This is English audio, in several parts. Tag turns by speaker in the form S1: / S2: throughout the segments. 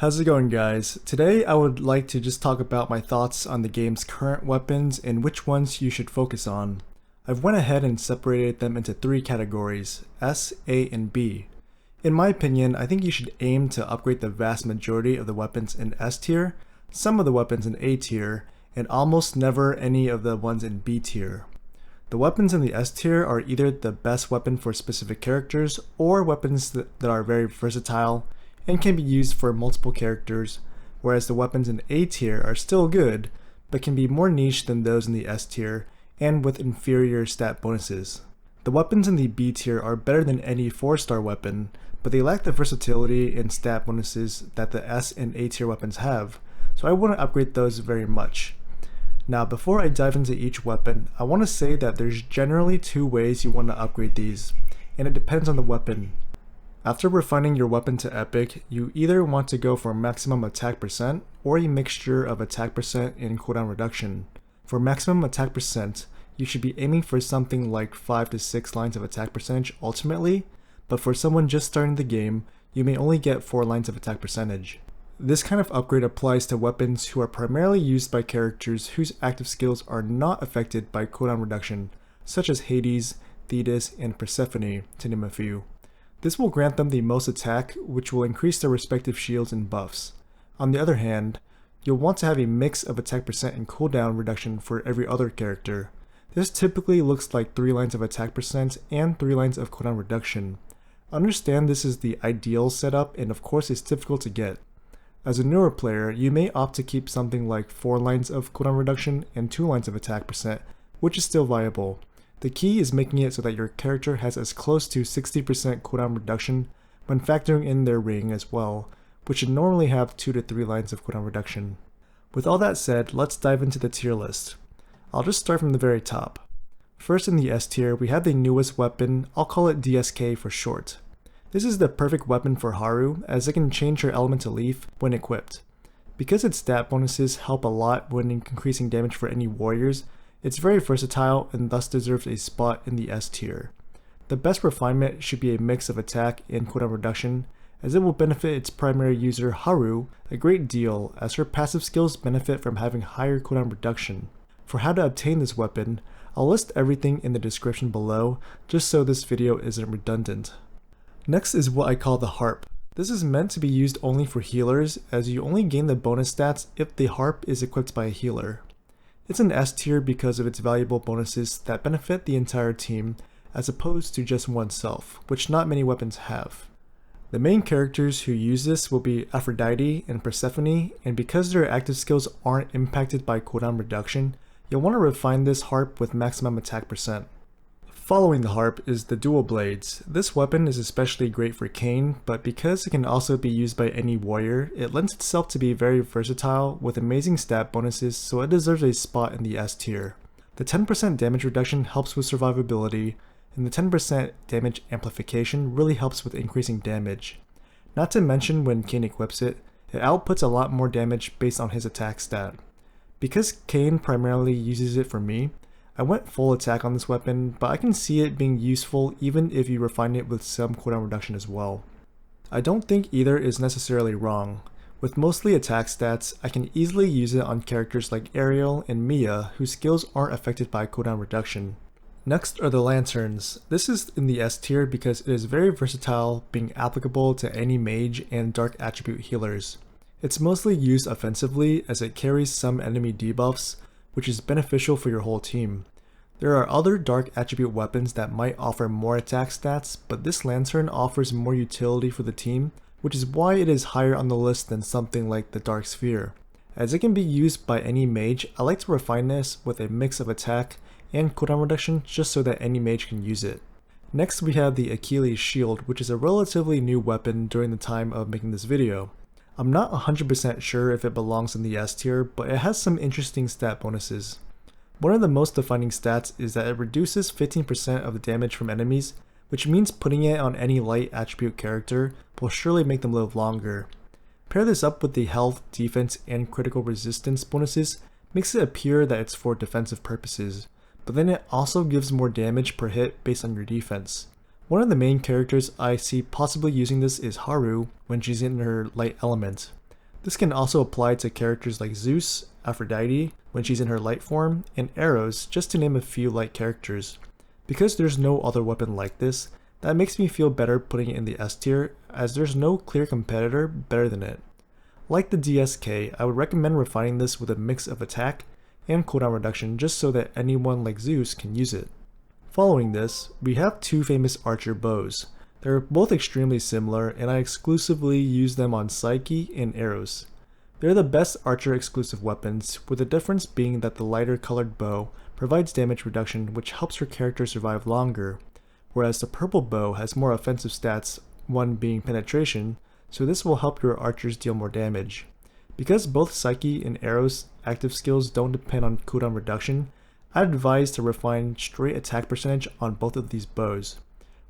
S1: How's it going, guys? Today I would like to just talk about my thoughts on the game's current weapons and which ones you should focus on. I've went ahead and separated them into three categories, S, A, and B. In my opinion, I think you should aim to upgrade the vast majority of the weapons in S tier, some of the weapons in A tier, and almost never any of the ones in B tier. The weapons in the S tier are either the best weapon for specific characters or weapons that are very versatile and can be used for multiple characters, whereas the weapons in A tier are still good, but can be more niche than those in the S tier and with inferior stat bonuses. The weapons in the B tier are better than any 4-star weapon, but they lack the versatility and stat bonuses that the S and A tier weapons have, so I wouldn't upgrade those very much. Now, before I dive into each weapon, I want to say that there's generally two ways you want to upgrade these, and it depends on the weapon. After refining your weapon to epic, you either want to go for maximum attack percent or a mixture of attack percent and cooldown reduction. For maximum attack percent, you should be aiming for something like 5 to 6 lines of attack percentage ultimately, but for someone just starting the game, you may only get 4 lines of attack percentage. This kind of upgrade applies to weapons who are primarily used by characters whose active skills are not affected by cooldown reduction, such as Hades, Thetis, and Persephone, to name a few. This will grant them the most attack, which will increase their respective shields and buffs. On the other hand, you'll want to have a mix of attack percent and cooldown reduction for every other character. This typically looks like 3 lines of attack percent and 3 lines of cooldown reduction. Understand this is the ideal setup and of course it's difficult to get. As a newer player, you may opt to keep something like 4 lines of cooldown reduction and 2 lines of attack percent, which is still viable. The key is making it so that your character has as close to 60% cooldown reduction when factoring in their ring as well, which should normally have 2 to 3 lines of cooldown reduction. With all that said, let's dive into the tier list. I'll just start from the very top. First in the S tier, we have the newest weapon, I'll call it DSK for short. This is the perfect weapon for Haru, as it can change her element to leaf when equipped. Because its stat bonuses help a lot when increasing damage for any warriors, it's very versatile and thus deserves a spot in the S tier. The best refinement should be a mix of attack and cooldown reduction, as it will benefit its primary user Haru a great deal, as her passive skills benefit from having higher cooldown reduction. For how to obtain this weapon, I'll list everything in the description below, just so this video isn't redundant. Next is what I call the Harp. This is meant to be used only for healers, as you only gain the bonus stats if the Harp is equipped by a healer. It's an S tier because of its valuable bonuses that benefit the entire team, as opposed to just oneself, which not many weapons have. The main characters who use this will be Aphrodite and Persephone, and because their active skills aren't impacted by cooldown reduction, you'll want to refine this Harp with maximum attack percent. Following the Harp is the Dual Blades. This weapon is especially great for Kayn, but because it can also be used by any warrior, it lends itself to be very versatile with amazing stat bonuses, so it deserves a spot in the S tier. The 10% damage reduction helps with survivability, and the 10% damage amplification really helps with increasing damage. Not to mention when Kayn equips it, it outputs a lot more damage based on his attack stat. Because Kayn primarily uses it for me, I went full attack on this weapon, but I can see it being useful even if you refine it with some cooldown reduction as well. I don't think either is necessarily wrong. With mostly attack stats, I can easily use it on characters like Ariel and Mia whose skills aren't affected by cooldown reduction. Next are the Lanterns. This is in the S tier because it is very versatile, being applicable to any mage and dark attribute healers. It's mostly used offensively as it carries some enemy debuffs, which is beneficial for your whole team. There are other dark attribute weapons that might offer more attack stats, but this lantern offers more utility for the team, which is why it is higher on the list than something like the Dark Sphere. As it can be used by any mage, I like to refine this with a mix of attack and cooldown reduction just so that any mage can use it. Next we have the Achilles Shield, which is a relatively new weapon during the time of making this video. I'm not 100% sure if it belongs in the S tier, but it has some interesting stat bonuses. One of the most defining stats is that it reduces 15% of the damage from enemies, which means putting it on any light attribute character will surely make them live longer. Pair this up with the health, defense, and critical resistance bonuses makes it appear that it's for defensive purposes, but then it also gives more damage per hit based on your defense. One of the main characters I see possibly using this is Haru when she's in her light element. This can also apply to characters like Zeus, Aphrodite when she's in her light form, and Eros, just to name a few light characters. Because there's no other weapon like this, that makes me feel better putting it in the S tier, as there's no clear competitor better than it. Like the DSK, I would recommend refining this with a mix of attack and cooldown reduction just so that anyone like Zeus can use it. Following this, we have two famous archer bows. They're both extremely similar, and I exclusively use them on Psyche and Eros. They're the best archer exclusive weapons, with the difference being that the lighter colored bow provides damage reduction which helps your character survive longer, whereas the purple bow has more offensive stats, one being penetration, so this will help your archers deal more damage. Because both Psyche and Eros active skills don't depend on cooldown reduction, I'd advise to refine straight attack percentage on both of these bows.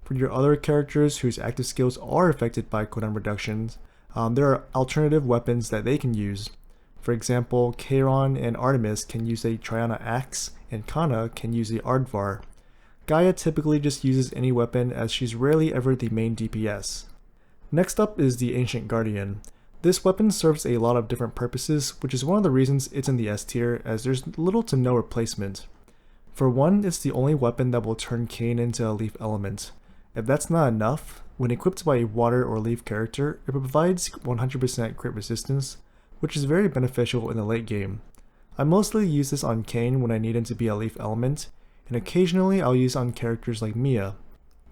S1: For your other characters whose active skills are affected by cooldown reductions, there are alternative weapons that they can use. For example, Charon and Artemis can use a Triaina Axe, and Kana can use the Ardvar. Gaia typically just uses any weapon as she's rarely ever the main DPS. Next up is the Ancient Guardian. This weapon serves a lot of different purposes, which is one of the reasons it's in the S tier, as there's little to no replacement. For one, it's the only weapon that will turn Kain into a leaf element. If that's not enough, when equipped by a water or leaf character, it provides 100% crit resistance, which is very beneficial in the late game. I mostly use this on Kain when I need him to be a leaf element, and occasionally I'll use on characters like Mia.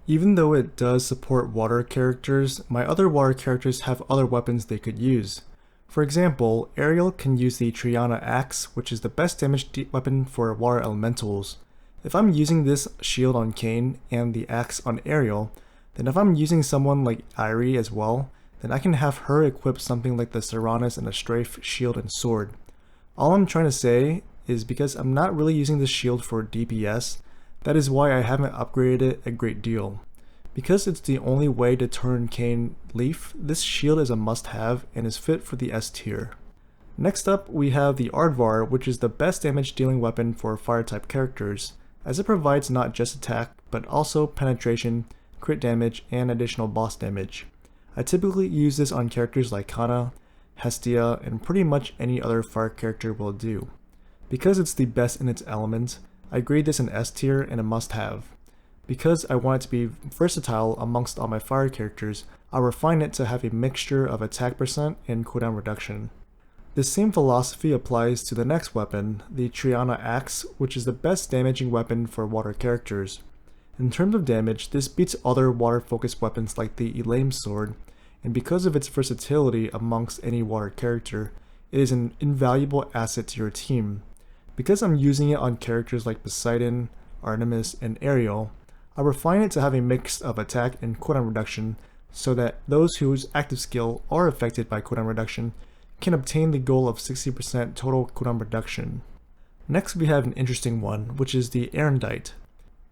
S1: Even though it does support water characters, my other water characters have other weapons they could use. For example, Ariel can use the Triaina Axe, which is the best damage weapon for water elementals. If I'm using this shield on Kain and the axe on Ariel, then if I'm using someone like Irie as well, then I can have her equip something like the Ceraunus and Astrafe shield and sword. All I'm trying to say is because I'm not really using this shield for DPS, that is why I haven't upgraded it a great deal. Because it's the only way to turn Kain leaf, this shield is a must-have and is fit for the S tier. Next up, we have the Ardvar, which is the best damage dealing weapon for fire-type characters, as it provides not just attack, but also penetration, crit damage, and additional boss damage. I typically use this on characters like Katana, Estia, and pretty much any other fire character will do. Because it's the best in its element, I grade this an S tier and a must-have. Because I want it to be versatile amongst all my fire characters, I'll refine it to have a mixture of attack percent and cooldown reduction. This same philosophy applies to the next weapon, the Triaina Axe, which is the best damaging weapon for water characters. In terms of damage, this beats other water-focused weapons like the Elaim sword, and because of its versatility amongst any water character, it is an invaluable asset to your team. Because I'm using it on characters like Poseidon, Artemis, and Ariel, I refine it to have a mix of attack and cooldown reduction so that those whose active skill are affected by cooldown reduction can obtain the goal of 60% total cooldown reduction. Next we have an interesting one, which is the Arondite.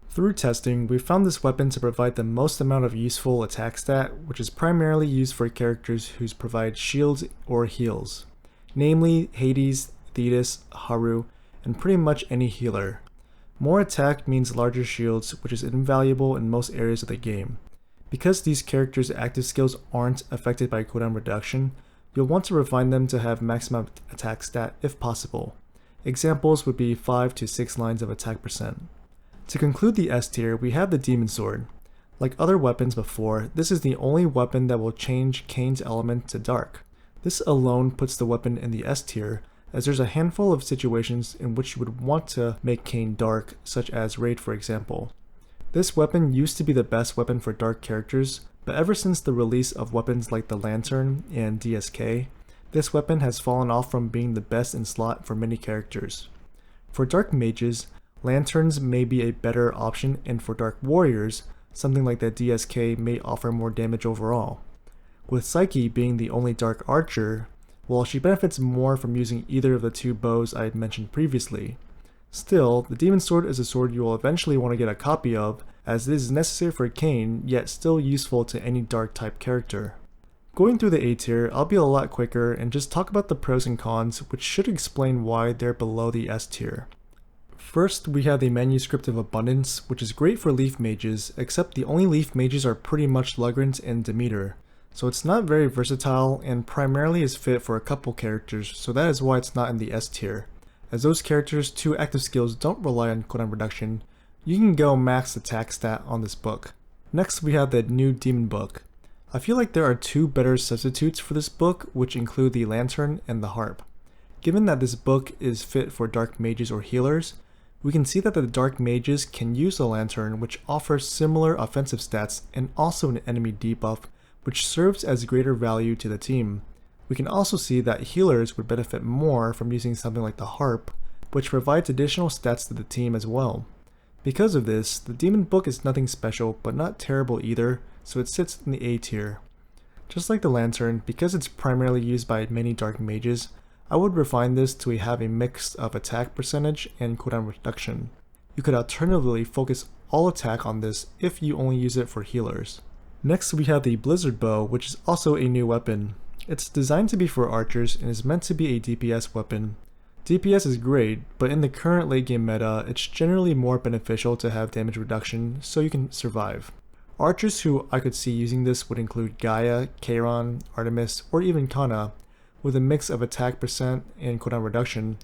S1: Through testing, we found this weapon to provide the most amount of useful attack stat, which is primarily used for characters who provide shields or heals, namely Hades, Thetis, Haru, and pretty much any healer. More attack means larger shields, which is invaluable in most areas of the game. Because these characters' active skills aren't affected by cooldown reduction, you'll want to refine them to have maximum attack stat if possible. Examples would be 5 to 6 lines of attack percent. To conclude the S tier, we have the Demon Sword. Like other weapons before, this is the only weapon that will change Kain's element to dark. This alone puts the weapon in the S tier, as there's a handful of situations in which you would want to make Kain dark, such as Raid for example. This weapon used to be the best weapon for dark characters, but ever since the release of weapons like the Lantern and DSK, this weapon has fallen off from being the best in slot for many characters. For dark mages, Lanterns may be a better option, and for dark warriors, something like the DSK may offer more damage overall. With Psyche being the only dark archer, while she benefits more from using either of the two bows I had mentioned previously. Still, the Demon Sword is a sword you will eventually want to get a copy of, as it is necessary for Kain, yet still useful to any dark type character. Going through the A tier, I'll be a lot quicker and just talk about the pros and cons, which should explain why they're below the S tier. First, we have the Manuscript of Abundance, which is great for leaf mages, except the only leaf mages are pretty much Lugrant and Demeter. so it's not very versatile and primarily is fit for a couple characters, so that is why it's not in the S tier. As those characters' 2 active skills don't rely on cooldown reduction, you can go max attack stat on this book. Next we have the new Demon book. I feel like there are 2 better substitutes for this book, which include the Lantern and the Harp. Given that this book is fit for dark mages or healers, we can see that the dark mages can use the Lantern, which offers similar offensive stats and also an enemy debuff, which serves as greater value to the team. We can also see that healers would benefit more from using something like the Harp, which provides additional stats to the team as well. Because of this, the Demon book is nothing special but not terrible either, so it sits in the A tier. Just like the Lantern, because it's primarily used by many dark mages, I would refine this to have a mix of attack percentage and cooldown reduction. You could alternatively focus all attack on this if you only use it for healers. Next we have the Blizzard bow, which is also a new weapon. It's designed to be for archers and is meant to be a DPS weapon. DPS is great, but in the current late game meta, it's generally more beneficial to have damage reduction so you can survive. Archers who I could see using this would include Gaia, Cheiron, Artemis, or even Kana, with a mix of attack percent and cooldown reduction,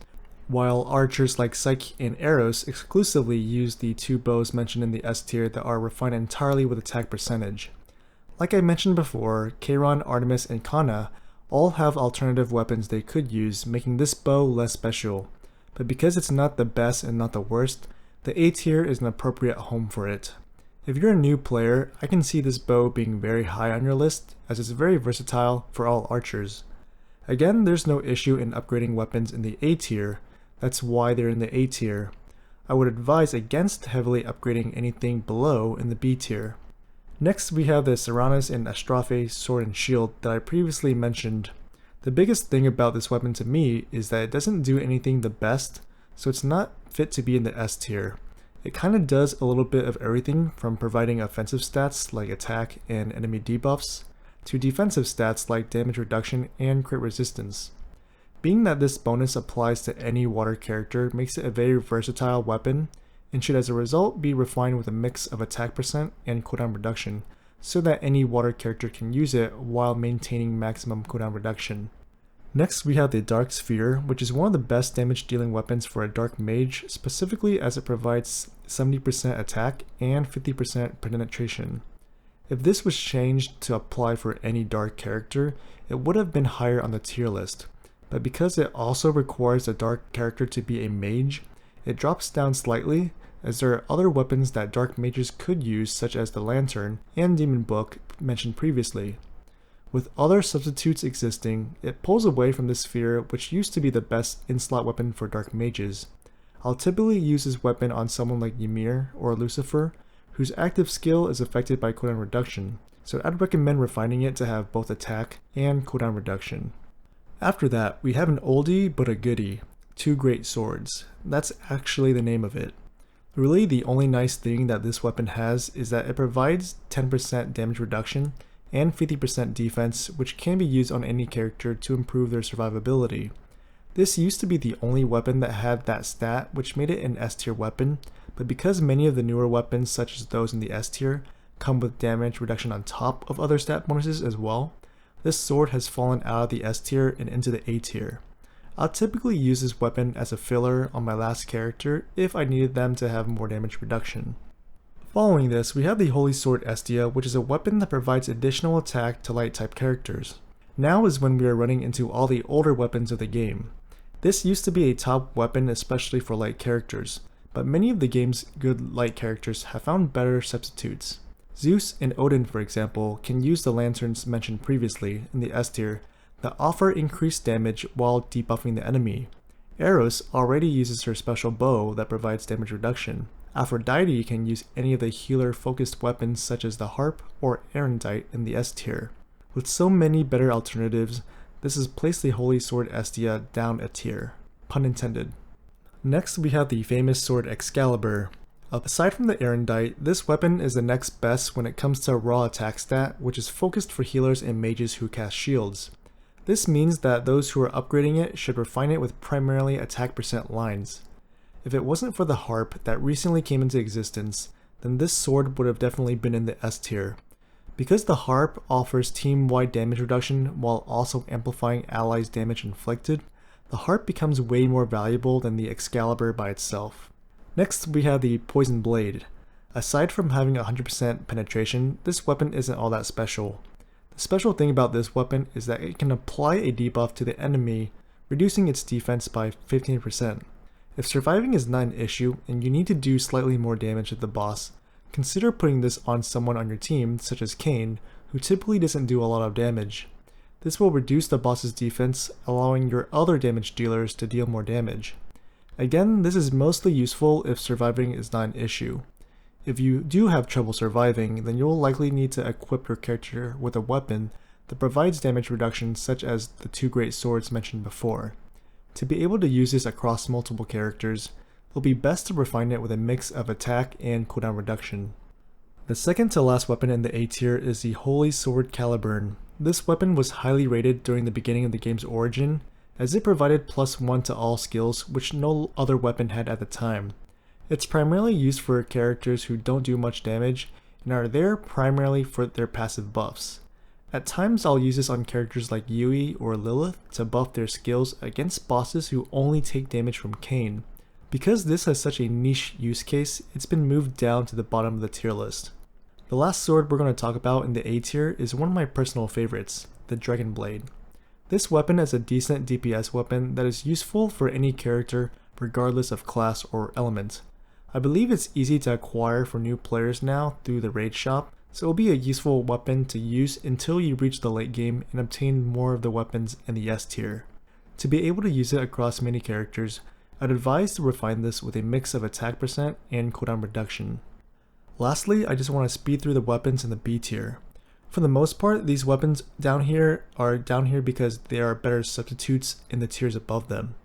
S1: while archers like Psyche and Eros exclusively use the 2 bows mentioned in the S tier that are refined entirely with attack percentage. Like I mentioned before, Cheiron, Artemis, and Kana all have alternative weapons they could use, making this bow less special. But because it's not the best and not the worst, the A tier is an appropriate home for it. If you're a new player, I can see this bow being very high on your list, as it's very versatile for all archers. Again, there's no issue in upgrading weapons in the A tier, that's why they're in the A tier. I would advise against heavily upgrading anything below in the B tier. Next we have the Ceraunus and Astrafe sword and shield that I previously mentioned. The biggest thing about this weapon to me is that it doesn't do anything the best, so it's not fit to be in the S tier. It kinda does a little bit of everything from providing offensive stats like attack and enemy debuffs, to defensive stats like damage reduction and crit resistance. Being that this bonus applies to any water character makes it a very versatile weapon, and should as a result be refined with a mix of attack percent and cooldown reduction, so that any water character can use it while maintaining maximum cooldown reduction. Next we have the Dark Sphere, which is one of the best damage dealing weapons for a dark mage, specifically as it provides 70% attack and 50% penetration. If this was changed to apply for any dark character, it would have been higher on the tier list, but because it also requires a dark character to be a mage, it drops down slightly, as there are other weapons that dark mages could use, such as the Lantern and Demon book mentioned previously. With other substitutes existing, it pulls away from this sphere, which used to be the best in-slot weapon for dark mages. I'll typically use this weapon on someone like Ymir or Lucifer, whose active skill is affected by cooldown reduction, so I'd recommend refining it to have both attack and cooldown reduction. After that, we have an oldie but a goodie, Two Great Swords. That's actually the name of it. Really, the only nice thing that this weapon has is that it provides 10% damage reduction and 50% defense, which can be used on any character to improve their survivability. This used to be the only weapon that had that stat, which made it an S tier weapon, but because many of the newer weapons, such as those in the S tier, come with damage reduction on top of other stat bonuses as well, this sword has fallen out of the S tier and into the A tier. I'll typically use this weapon as a filler on my last character if I needed them to have more damage reduction. Following this, we have the Holy Sword Estia, which is a weapon that provides additional attack to light type characters. Now is when we are running into all the older weapons of the game. This used to be a top weapon especially for light characters, but many of the game's good light characters have found better substitutes. Zeus and Odin, for example, can use the lanterns mentioned previously in the S tier that offer increased damage while debuffing the enemy. Eros already uses her special bow that provides damage reduction. Aphrodite can use any of the healer focused weapons such as the Harp or Arondite in the S tier. With so many better alternatives, this has placed the Holy Sword Estia down a tier. Pun intended. Next we have the famous sword Excalibur. Aside from the Arondite, this weapon is the next best when it comes to raw attack stat, which is focused for healers and mages who cast shields. This means that those who are upgrading it should refine it with primarily attack percent lines. If it wasn't for the Harp that recently came into existence, then this sword would have definitely been in the S tier. Because the Harp offers team-wide damage reduction while also amplifying allies' damage inflicted, the Harp becomes way more valuable than the Excalibur by itself. Next, we have the Poison Blade. Aside from having 100% penetration, this weapon isn't all that special. The special thing about this weapon is that it can apply a debuff to the enemy, reducing its defense by 15%. If surviving is not an issue and you need to do slightly more damage to the boss, consider putting this on someone on your team, such as Kain, who typically doesn't do a lot of damage. This will reduce the boss's defense, allowing your other damage dealers to deal more damage. Again, this is mostly useful if surviving is not an issue. If you do have trouble surviving, then you'll likely need to equip your character with a weapon that provides damage reduction, such as the two great swords mentioned before. To be able to use this across multiple characters, it'll be best to refine it with a mix of attack and cooldown reduction. The second to last weapon in the A tier is the Holy Sword Caliburn. This weapon was highly rated during the beginning of the game's origin, as it provided +1 to all skills, which no other weapon had at the time. It's primarily used for characters who don't do much damage and are there primarily for their passive buffs. At times I'll use this on characters like Yui or Lilith to buff their skills against bosses who only take damage from Kain. Because this has such a niche use case, it's been moved down to the bottom of the tier list. The last sword we're going to talk about in the A tier is one of my personal favorites, the Dragonblade. This weapon is a decent DPS weapon that is useful for any character regardless of class or element. I believe it's easy to acquire for new players now through the raid shop, so it'll be a useful weapon to use until you reach the late game and obtain more of the weapons in the S tier. To be able to use it across many characters, I'd advise to refine this with a mix of attack percent and cooldown reduction. Lastly, I just want to speed through the weapons in the B tier. For the most part, these weapons down here are down here because they are better substitutes in the tiers above them.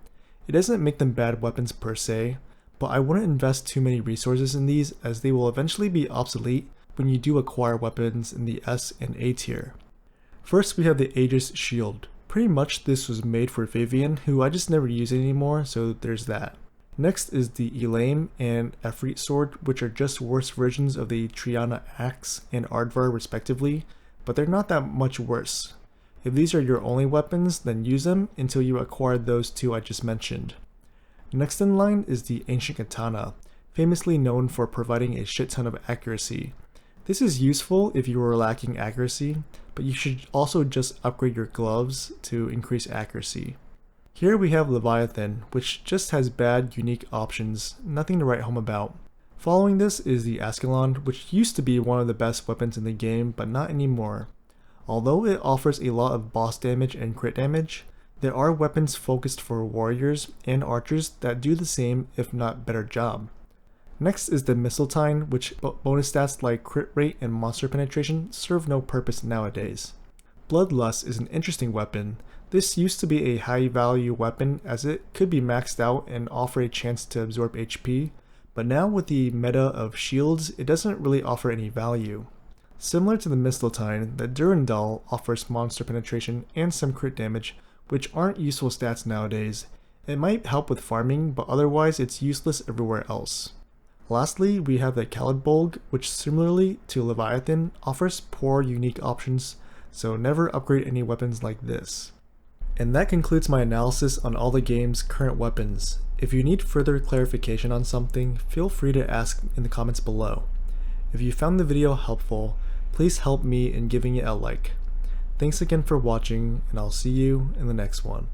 S1: It doesn't make them bad weapons per se, but I wouldn't invest too many resources in these as they will eventually be obsolete when you do acquire weapons in the S and A tier. First, we have the Aegis Shield. Pretty much this was made for Vivian, who I just never use anymore, so there's that. Next is the Elaim and Efreet sword, which are just worse versions of the Triaina Axe and Ardvar respectively, but they're not that much worse. If these are your only weapons, then use them until you acquire those two I just mentioned. Next in line is the Ancient Katana, famously known for providing a shit ton of accuracy. This is useful if you are lacking accuracy, but you should also just upgrade your gloves to increase accuracy. Here we have Laevateinn, which just has bad unique options, nothing to write home about. Following this is the Ascalon, which used to be one of the best weapons in the game, but not anymore. Although it offers a lot of boss damage and crit damage, there are weapons focused for warriors and archers that do the same if not better job. Next is the Mistelteinn, which bonus stats like crit rate and monster penetration serve no purpose nowadays. Bloodlust is an interesting weapon. This used to be a high value weapon as it could be maxed out and offer a chance to absorb HP, but now with the meta of shields, it doesn't really offer any value. Similar to the Mistelteinn, the Durendal offers monster penetration and some crit damage, which aren't useful stats nowadays. It might help with farming, but otherwise it's useless everywhere else. Lastly, we have the Caladbolg, which similarly to Laevateinn offers poor unique options, so never upgrade any weapons like this. And that concludes my analysis on all the game's current weapons. If you need further clarification on something, feel free to ask in the comments below. If you found the video helpful, please help me in giving it a like. Thanks again for watching, and I'll see you in the next one.